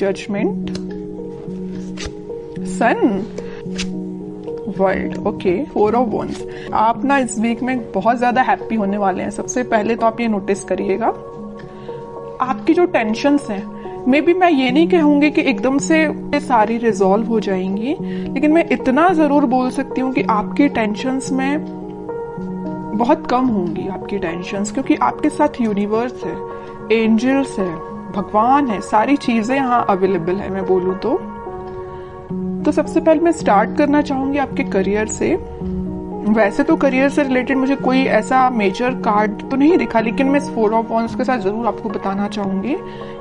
Judgement, sun, world. Okay, 4 of wands. आप ना इस वीक में बहुत ज्यादा हैप्पी होने वाले हैं। सबसे पहले तो आप ये नोटिस करिएगा, आपकी जो टेंशन्स हैं, मे बी मैं ये नहीं कहूंगी कि एकदम से सारी रिजॉल्व हो जाएंगी, लेकिन मैं इतना जरूर बोल सकती हूँ कि आपकी टेंशन्स में बहुत कम होंगी आपकी टेंशन्स, क्योंकि आपके साथ यूनिवर्स है, एंजल्स है, भगवान है, सारी चीजें यहाँ अवेलेबल है मैं बोलूँ तो सबसे पहले मैं स्टार्ट करना चाहूंगी आपके करियर से। वैसे तो करियर से रिलेटेड मुझे कोई ऐसा मेजर कार्ड तो नहीं दिखा, लेकिन मैं इस 4 ऑफ वॉन्ड्स के साथ जरूर आपको बताना चाहूंगी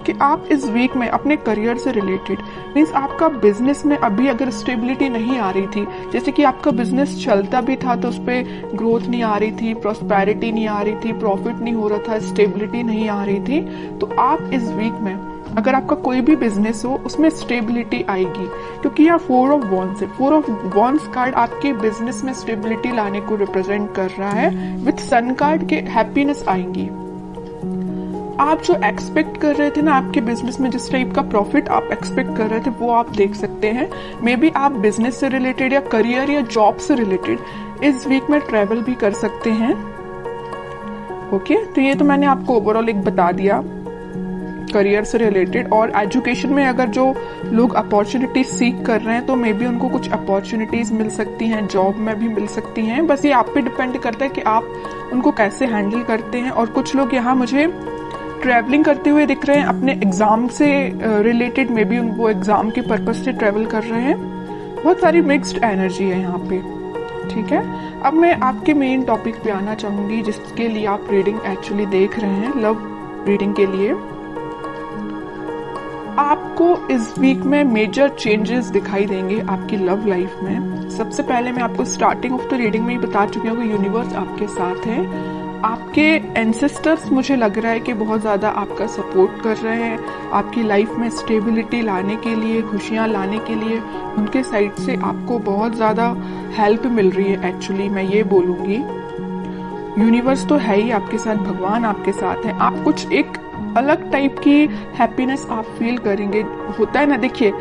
कि आप इस वीक में अपने करियर से रिलेटेड, मीन्स आपका बिजनेस में अभी अगर स्टेबिलिटी नहीं आ रही थी, जैसे कि आपका बिजनेस चलता भी था तो उस पर ग्रोथ नहीं आ रही थी, प्रॉस्पेरिटी नहीं आ रही थी, प्रॉफिट नहीं हो रहा था, स्टेबिलिटी नहीं आ रही थी, तो आप इस वीक में अगर आपका कोई भी बिजनेस हो उसमें स्टेबिलिटी आएगी, क्योंकि यहाँ 4 ऑफ वॉन्ड्स है। 4 ऑफ वॉन्ड्स कार्ड आपके बिजनेस में स्टेबिलिटी लाने को रिप्रेजेंट कर रहा है। विथ सन कार्ड के हैप्पीनेस आएंगी। आप जो एक्सपेक्ट कर रहे थे ना आपके बिजनेस में, जिस टाइप का प्रॉफिट आप एक्सपेक्ट कर रहे थे वो आप देख सकते हैं। मे बी आप बिजनेस से रिलेटेड या करियर या जॉब से रिलेटेड इस वीक में ट्रेवल भी कर सकते हैं। ओके, तो ये तो मैंने आपको ओवरऑल एक बता दिया करियर से रिलेटेड। और एजुकेशन में अगर जो लोग अपॉर्चुनिटीज सीख कर रहे हैं तो मे बी उनको कुछ अपॉर्चुनिटीज मिल सकती हैं, जॉब में भी मिल सकती हैं। बस ये आप पे डिपेंड करता है कि आप उनको कैसे हैंडल करते हैं। और कुछ लोग यहाँ मुझे ट्रैवलिंग करते हुए दिख रहे हैं अपने एग्जाम से रिलेटेड, मे बी वो एग्जाम के पर्पज से ट्रैवल कर रहे हैं। बहुत सारी मिक्स्ड एनर्जी है यहाँ पे, ठीक है। अब मैं आपके मेन टॉपिक पे आना चाहूंगी जिसके लिए आप रीडिंग एक्चुअली देख रहे हैं, लव रीडिंग के लिए। आपको इस वीक में मेजर चेंजेस दिखाई देंगे आपकी लव लाइफ में। सबसे पहले मैं आपको स्टार्टिंग ऑफ द रीडिंग में ही बता चुकी हूँ कि यूनिवर्स आपके साथ है। आपके एंसेस्टर्स मुझे लग रहा है कि बहुत ज़्यादा आपका सपोर्ट कर रहे हैं आपकी लाइफ में स्टेबिलिटी लाने के लिए, खुशियाँ लाने के लिए। उनके साइड से आपको बहुत ज़्यादा हेल्प मिल रही है। एक्चुअली मैं ये बोलूँगी यूनिवर्स तो है ही आपके साथ, भगवान आपके साथ है। आप कुछ एक अलग टाइप की हैप्पीनेस आप फील करेंगे। होता है ना, देखिए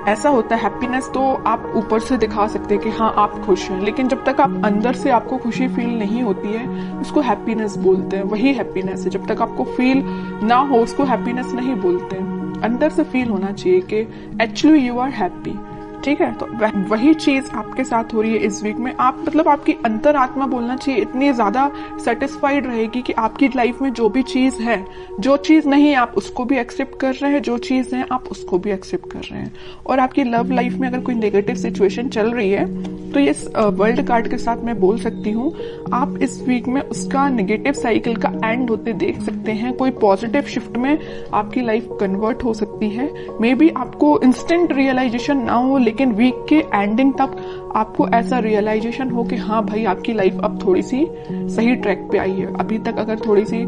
ऐसा होता है, हैप्पीनेस तो आप ऊपर से दिखा सकते हैं कि हाँ आप खुश हैं, लेकिन जब तक आप अंदर से आपको खुशी फील नहीं होती है उसको हैप्पीनेस बोलते हैं। वही हैप्पीनेस है, जब तक आपको फील ना हो उसको हैप्पीनेस नहीं बोलते हैं। अंदर से फील होना चाहिए कि एक्चुअली यू आर हैप्पी, ठीक है। तो वही चीज आपके साथ हो रही है इस वीक में। आप मतलब आपकी अंतरात्मा बोलना चाहिए इतनी ज्यादा सेटिस्फाइड रहेगी कि आपकी लाइफ में जो भी चीज है, जो चीज नहीं है आप उसको भी एक्सेप्ट कर रहे हैं, जो चीज है आप उसको भी एक्सेप्ट कर रहे हैं। और आपकी लव लाइफ में अगर कोई नेगेटिव सिचुएशन चल रही है तो ये वर्ल्ड कार्ड के साथ मैं बोल सकती हूँ आप इस वीक में उसका नेगेटिव साइकिल का एंड होते देख सकते हैं। कोई पॉजिटिव शिफ्ट में आपकी लाइफ कन्वर्ट हो सकती है। मे बी आपको इंस्टेंट रियलाइजेशन ना हो, लेकिन वीक के एंडिंग तक आपको ऐसा रियलाइजेशन हो कि हाँ भाई आपकी लाइफ अब थोड़ी सी सही ट्रैक पे आई है। अभी तक अगर थोड़ी सी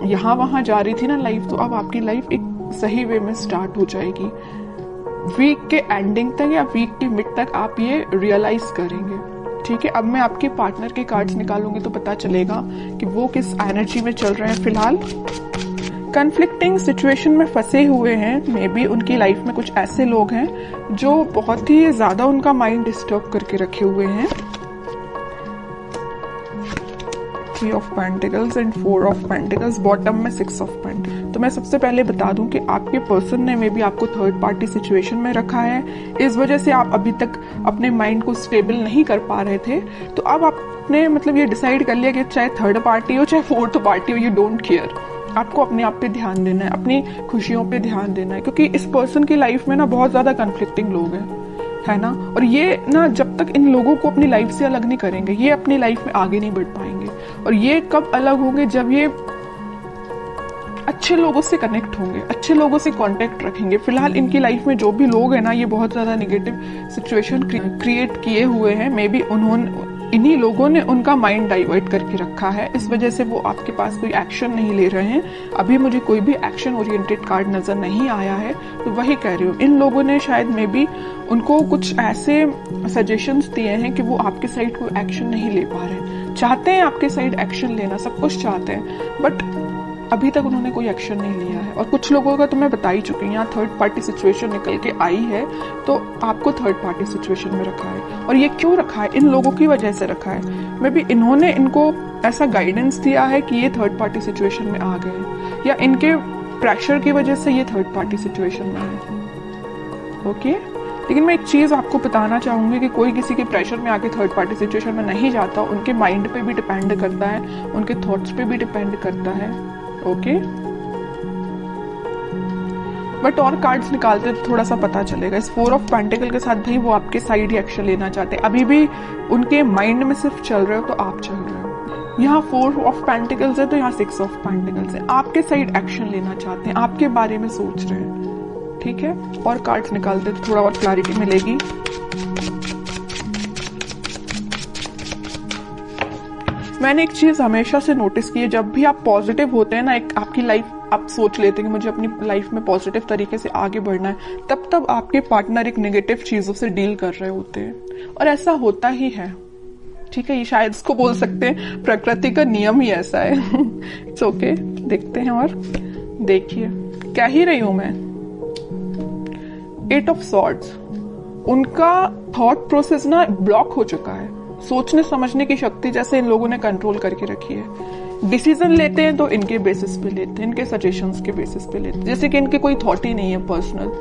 यहाँ वहां जा रही थी ना लाइफ, तो अब आपकी लाइफ एक सही वे में स्टार्ट हो जाएगी। वीक के एंडिंग तक या वीक के मिड तक आप ये रियलाइज करेंगे, ठीक है। अब मैं आपके पार्टनर के कार्ड्स निकालूंगी तो पता चलेगा कि वो किस एनर्जी में चल रहे हैं फिलहाल। कन्फ्लिक्टिंग सिचुएशन में फंसे हुए हैं, मे बी उनकी लाइफ में कुछ ऐसे लोग हैं जो बहुत ही ज्यादा उनका माइंड डिस्टर्ब करके रखे हुए हैं। 3 of pentacles and 4 of pentacles, bottom में 6 ऑफ पेंटिकल्स। तो मैं सबसे पहले बता दूं कि आपके पर्सन ने मे बी आपको थर्ड पार्टी सिचुएशन में रखा है। इस वजह से आप अभी तक अपने माइंड को स्टेबल नहीं कर पा रहे थे। तो अब आपने मतलब ये डिसाइड कर लिया कि चाहे थर्ड पार्टी हो चाहे फोर्थ पार्टी हो, यू डोंट केयर। आपको अपने आप पे ध्यान देना है, अपनी खुशियों पे ध्यान देना है, क्योंकि इस पर्सन की लाइफ में ना बहुत ज्यादा कन्फ्लिक्टिंग लोग हैं, है ना। और ये ना जब तक इन लोगों को अपनी लाइफ से अलग नहीं करेंगे, ये अपनी लाइफ में आगे नहीं बढ़ पाएंगे। और ये कब अलग होंगे, जब ये अच्छे लोगों से कनेक्ट होंगे, अच्छे लोगों से कांटेक्ट रखेंगे। फिलहाल इनकी लाइफ में जो भी लोग हैं ना, ये बहुत ज्यादा नेगेटिव सिचुएशन क्रिएट किए हुए हैं। मे बी इन्हीं लोगों ने उनका माइंड डाइवर्ट करके रखा है, इस वजह से वो आपके पास कोई एक्शन नहीं ले रहे हैं। अभी मुझे कोई भी एक्शन ओरिएंटेड कार्ड नजर नहीं आया है, तो वही कह रही हूँ। इन लोगों ने शायद मे बी उनको कुछ ऐसे सजेशंस दिए हैं कि वो आपके साइड कोई एक्शन नहीं ले पा रहे हैं। चाहते हैं आपके साइड एक्शन लेना, सब कुछ चाहते हैं, बट अभी तक उन्होंने कोई एक्शन नहीं लिया है। और कुछ लोगों का तो मैं बता ही चुकी हूँ, यहाँ थर्ड पार्टी सिचुएशन निकल के आई है, तो आपको थर्ड पार्टी सिचुएशन में रखा है। और ये क्यों रखा है? इन लोगों की वजह से रखा है। मे बी इन्होंने इनको ऐसा गाइडेंस दिया है कि ये थर्ड पार्टी सिचुएशन में आ गए, या इनके प्रेशर की वजह से ये थर्ड पार्टी सिचुएशन में है। ओके, लेकिन मैं एक चीज आपको बताना चाहूंगी कि कोई किसी के प्रेशर में आके थर्ड पार्टी सिचुएशन में नहीं जाता। उनके माइंड पे भी डिपेंड करता है, उनके थॉट्स पे भी डिपेंड करता है। ओके, बट और कार्ड्स निकालते तो थोड़ा सा पता चलेगा। इस 4 ऑफ पेंटिकल के साथ भी वो आपके साइड ही एक्शन लेना चाहते हैं। अभी भी उनके माइंड में सिर्फ चल रहे हो तो आप चल रहे हो। यहाँ 4 ऑफ पेंटिकल्स है तो यहाँ 6 ऑफ पेंटिकल्स है। आपके साइड एक्शन लेना चाहते हैं, आपके बारे में सोच रहे हैं। ठीक है, और कार्ड्स निकालते तो थोड़ा और क्लैरिटी मिलेगी। मैंने एक चीज हमेशा से नोटिस की है, जब भी आप पॉजिटिव होते हैं ना, एक आपकी लाइफ आप सोच लेते हैं कि मुझे अपनी लाइफ में पॉजिटिव तरीके से आगे बढ़ना है, तब आपके पार्टनर एक नेगेटिव चीजों से डील कर रहे होते हैं। और ऐसा होता ही है। ठीक है, ये शायद इसको बोल सकते हैं प्रकृति का नियम ही ऐसा है। इट्स ओके, देखते हैं। और देखिए क्या ही रही हूं मैं, 8 ऑफ सॉर्ड्स। उनका थॉट प्रोसेस ना ब्लॉक हो चुका है। सोचने समझने की शक्ति जैसे इन लोगों ने कंट्रोल करके रखी है। डिसीजन लेते हैं तो इनके बेसिस पे लेते हैं, इनके सजेशंस के बेसिस पे लेते हैं, जैसे कि इनके कोई थॉट ही नहीं है पर्सनल।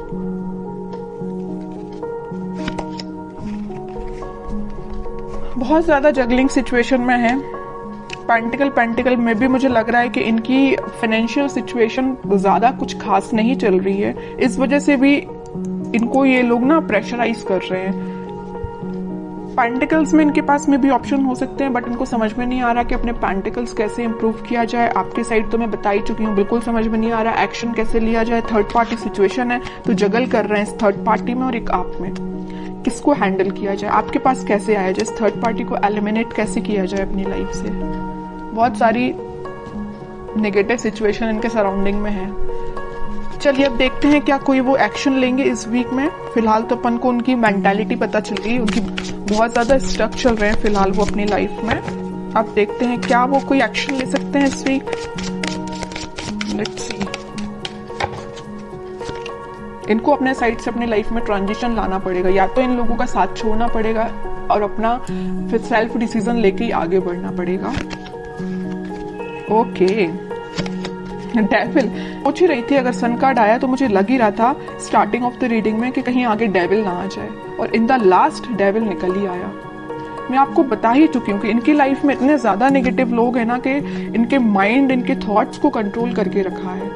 बहुत ज्यादा जगलिंग सिचुएशन में है। पेंटिकल में भी मुझे लग रहा है कि इनकी फाइनेंशियल सिचुएशन ज्यादा कुछ खास नहीं चल रही है। इस वजह से भी इनको ये लोग ना प्रेशराइज कर रहे हैं। पेंटिकल्स में इनके पास में भी ऑप्शन हो सकते हैं, बट इनको समझ में नहीं आ रहा कि अपने पेंटिकल्स कैसे इंप्रूव किया जाए। आपकी साइड तो मैं बता ही चुकी हूँ, बिल्कुल समझ में नहीं आ रहा एक्शन कैसे लिया जाए। थर्ड पार्टी सिचुएशन है तो जगल कर रहे हैं इस थर्ड पार्टी में और एक आप में। किसको हैंडल किया जाए, आपके पास कैसे आया जाए, इस थर्ड पार्टी को एलिमिनेट कैसे किया जाए अपनी लाइफ से। बहुत सारी नेगेटिव सिचुएशन इनके सराउंडिंग में है। चलिए अब देखते हैं क्या कोई वो एक्शन लेंगे इस वीक में। फिलहाल तो अपन को उनकी मेंटालिटी पता चल गई, उनकी बहुत ज्यादा स्टक चल रहे हैं फिलहाल वो अपनी लाइफ में। अब देखते हैं क्या वो कोई एक्शन ले सकते हैं इस वीक। Let's see. इनको अपने साइड से अपनी लाइफ में ट्रांजिशन लाना पड़ेगा, या तो इन लोगों का साथ छोड़ना पड़ेगा और अपना फिर सेल्फ डिसीजन लेके ही आगे बढ़ना पड़ेगा। ओके, डेविल सोच ही रही थी, अगर सन कार्ड आया तो मुझे लग ही रहा था स्टार्टिंग ऑफ द रीडिंग में कि कहीं आगे डेविल ना आ जाए, और इन द लास्ट डेविल निकल ही आया। मैं आपको बता ही चुकी हूँ कि इनकी लाइफ में इतने ज्यादा नेगेटिव लोग हैं ना कि इनके माइंड इनके थॉट्स को कंट्रोल करके रखा है।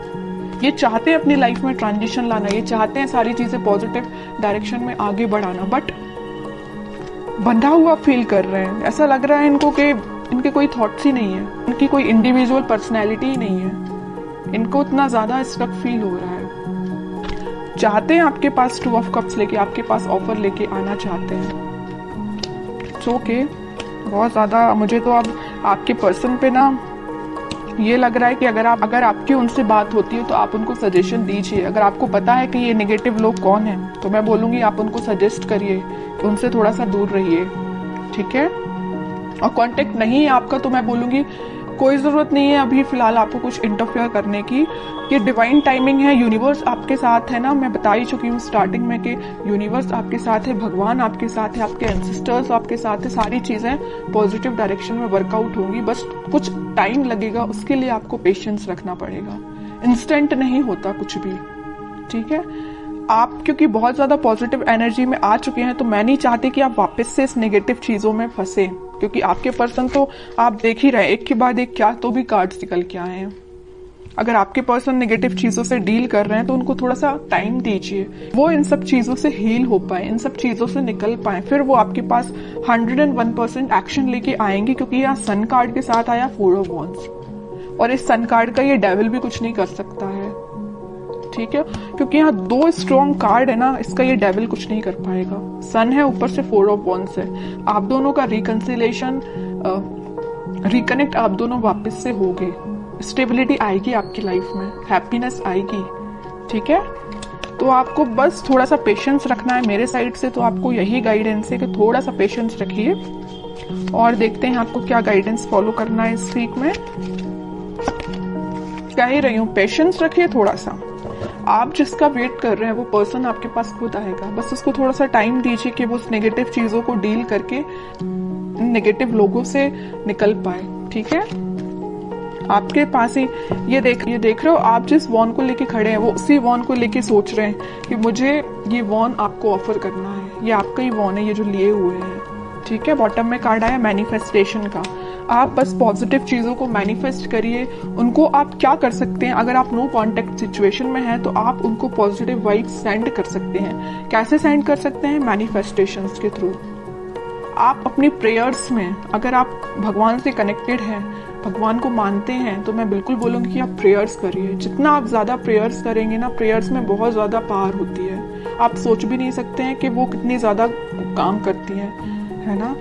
ये चाहते हैं अपनी लाइफ में ट्रांजिशन लाना, ये चाहते हैं सारी चीजें पॉजिटिव डायरेक्शन में आगे बढ़ाना, बट बंधा हुआ फील कर रहे हैं। ऐसा लग रहा है इनको कि इनके कोई थॉट्स ही नहीं है, इनकी कोई इंडिविजुअल पर्सनैलिटी ही नहीं है। इनको इतना ज्यादा स्टक फील हो रहा है। चाहते हैं आपके पास 2 ऑफ कप्स लेके, आपके पास ऑफर लेके आना चाहते हैं। It's okay. बहुत ज्यादा मुझे तो अब आपके पर्सन पे ना ये लग रहा है कि अगर आपकी उनसे बात होती है तो आप उनको सजेशन दीजिए। अगर आपको पता है कि ये नेगेटिव लोग कौन हैं तो मैं बोलूंगी आप उनको सजेस्ट करिए, उनसे थोड़ा सा दूर रहिए। ठीक है, और कांटेक्ट नहीं है आपका तो मैं बोलूंगी कोई जरूरत नहीं है अभी फिलहाल आपको कुछ इंटरफेयर करने की। ये डिवाइन टाइमिंग है, यूनिवर्स आपके साथ है ना। मैं बता ही चुकी हूँ स्टार्टिंग में कि यूनिवर्स आपके साथ है, भगवान आपके साथ है, आपके एंसेस्टर्स आपके साथ है। सारी चीजें पॉजिटिव डायरेक्शन में वर्कआउट होंगी, बस कुछ टाइम लगेगा, उसके लिए आपको पेशेंस रखना पड़ेगा। इंस्टेंट नहीं होता कुछ भी। ठीक है, आप क्योंकि बहुत ज्यादा पॉजिटिव एनर्जी में आ चुके हैं तो मैं नहीं चाहती कि आप वापस से इस नेगेटिव चीजों में फंसे, क्योंकि आपके पर्सन तो आप देख ही रहे हैं एक के बाद एक क्या तो भी कार्ड्स निकल के आए हैं। अगर आपके पर्सन नेगेटिव चीजों से डील कर रहे हैं तो उनको थोड़ा सा टाइम दीजिए, वो इन सब चीजों से हील हो पाए, इन सब चीजों से निकल पाए, फिर वो आपके पास 101% एक्शन लेके आएंगे। क्योंकि यहाँ सन कार्ड के साथ आया 4 ऑफ वॉन्ड्स, और इस सन कार्ड का ये डेविल भी कुछ नहीं कर सकता है। ठीक है, क्योंकि यहाँ 2 स्ट्रॉन्ग कार्ड है ना, इसका ये डेविल कुछ नहीं कर पाएगा। सन है, ऊपर से 4 ऑफ वॉन्ड्स है। आप दोनों का रिकंसिलेशन, रिकनेक्ट आप दोनों वापस से होगे, स्टेबिलिटी आएगी आपकी लाइफ में, हैप्पीनेस आएगी। ठीक है, तो आपको बस थोड़ा सा पेशेंस रखना है मेरे साइड से। तो आपको यही गाइडेंस है कि थोड़ा सा पेशेंस रखिए, और देखते हैं आपको क्या गाइडेंस फॉलो करना है इस वीक में। कह ही रही हूँ, पेशेंस रखिए थोड़ा सा। आप जिसका वेट कर रहे हैं वो पर्सन आपके पास खुद आएगा, बस उसको थोड़ा सा टाइम दीजिए कि वो उस नेगेटिव चीजों को डील करके नेगेटिव लोगों से निकल पाए। ठीक है, आपके पास ही ये देख रहे हो, आप जिस वॉन को लेके खड़े हैं वो उसी वॉन को लेके सोच रहे हैं कि मुझे ये वॉन आपको ऑफर करना है, ये आपका ही वॉन है, ये जो लिए हुए हैं। ठीक है, बॉटम में कार्ड आया मैनिफेस्टेशन का। आप बस पॉजिटिव चीजों को मैनिफेस्ट करिए। उनको आप क्या कर सकते हैं, अगर आप नो कॉन्टेक्ट सिचुएशन में हैं तो आप उनको पॉजिटिव वाइब्स सेंड कर सकते हैं। कैसे सेंड कर सकते हैं? मैनिफेस्टेशंस के थ्रू। आप अपनी प्रेयर्स में, अगर आप भगवान से कनेक्टेड हैं, भगवान को मानते हैं, तो मैं बिल्कुल बोलूँगी कि आप प्रेयर्स करिए। जितना आप ज़्यादा प्रेयर्स करेंगे ना, प्रेयर्स में बहुत ज़्यादा पावर होती है। आप सोच भी नहीं सकते हैं कि वो कितनी ज़्यादा काम करती हैं, है ना।